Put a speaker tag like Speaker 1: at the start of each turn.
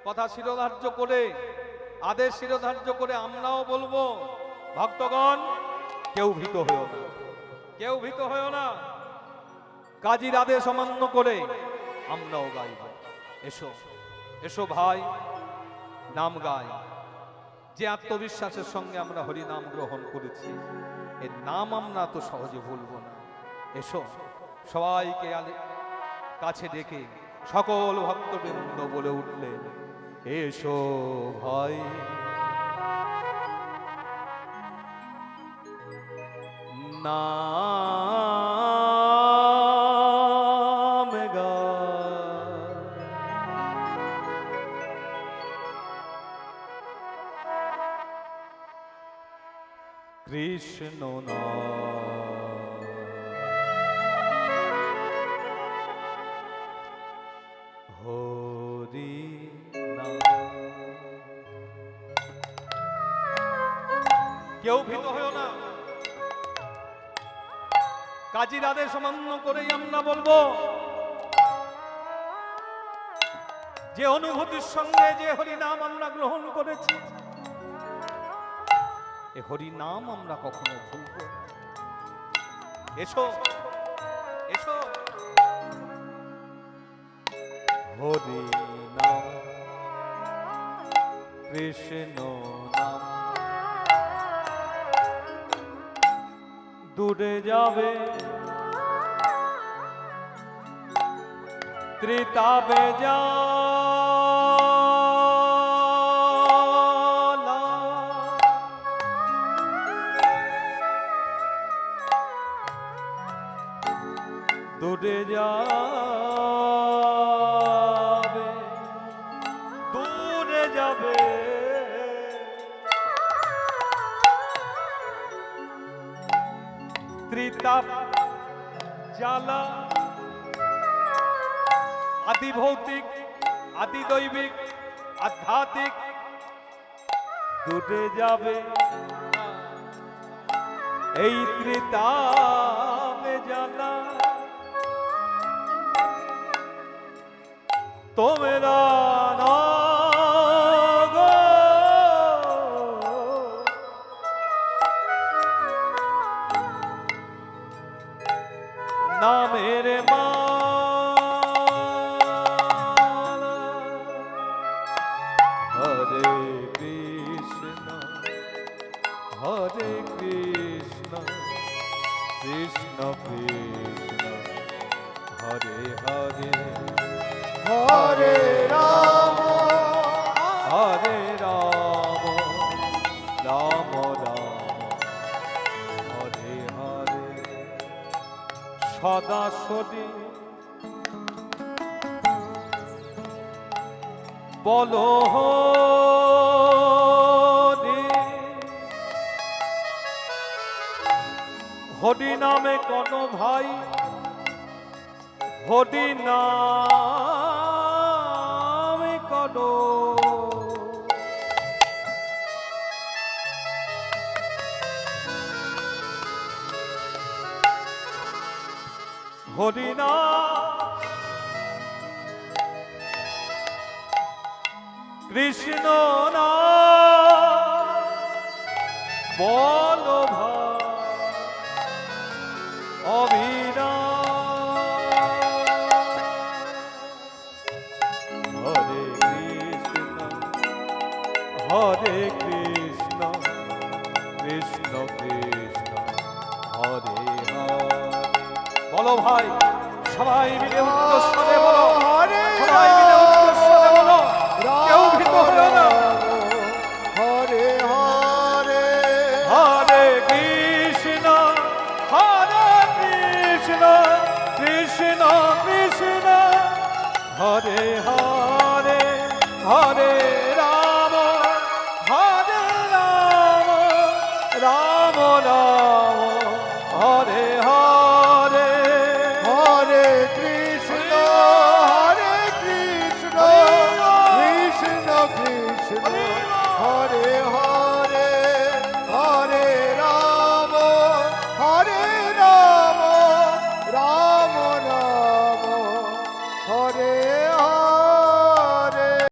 Speaker 1: কথা শিরোধার্য করে, আদেশ শিরোধার্য করে আমরাও বলবো, ভক্তগণ কেউ ভীত হয়েও না, কেউ ভীত হয়েও না। কাজীর আদেশ অমান্য করে আমরাও গাইব। এসো এসো ভাই, নাম গাই। যে আত্মবিশ্বাসের সঙ্গে আমরা হরি নাম গ্রহণ করেছি, এর নাম আমরা তো সহজে ভুলবো না। এসো, সবাইকে কাছে ডেকে সকল ভক্তবৃন্দ বলে উঠলেন, এসো ভাই নাম গাই। কৃষ্ণ নাম হরি নাম। কেউ ভীত হয়েও না, কাজীর আদেশ অমান্য করেই আমরা বলবো, যে অনুভূতির সঙ্গে যে হরি নাম আমরা গ্রহণ করেছি, এ হরি নাম আমরা কখনো ভুলব না। এসো এসো, হরি নাম কৃষ্ণ নাম দূরে যাবে ত্রিতাবে যা দূরে যাবে, দূরে যাবে ত্রিতাপ জ্বালা, আদি ভৌতিক আদি দৈবিক আধ্যাত্মিক দূরে যাবে এই ত্রিতাপে জ্বালা। তোমরা নামের মালা, হরে কৃষ্ণ হরে কৃষ্ণ কৃষ্ণ কৃষ্ণ হরে হরে, হরে রাম হরে রাম রাম রাম হরে হরে। সদা সদী বলো হরি, হরি নামে কোন ভাই, হরি নামে কোন হরি নাম কৃষ্ণ নাম বলো ভাই অবিরাম। হরে কৃষ্ণ হরে কৃষ্ণ কৃষ্ণ কৃষ্ণ হরে হরে। বলো ভাই, সবাই মিলে উচ্চ স্বরে বলো, সবাই মিলে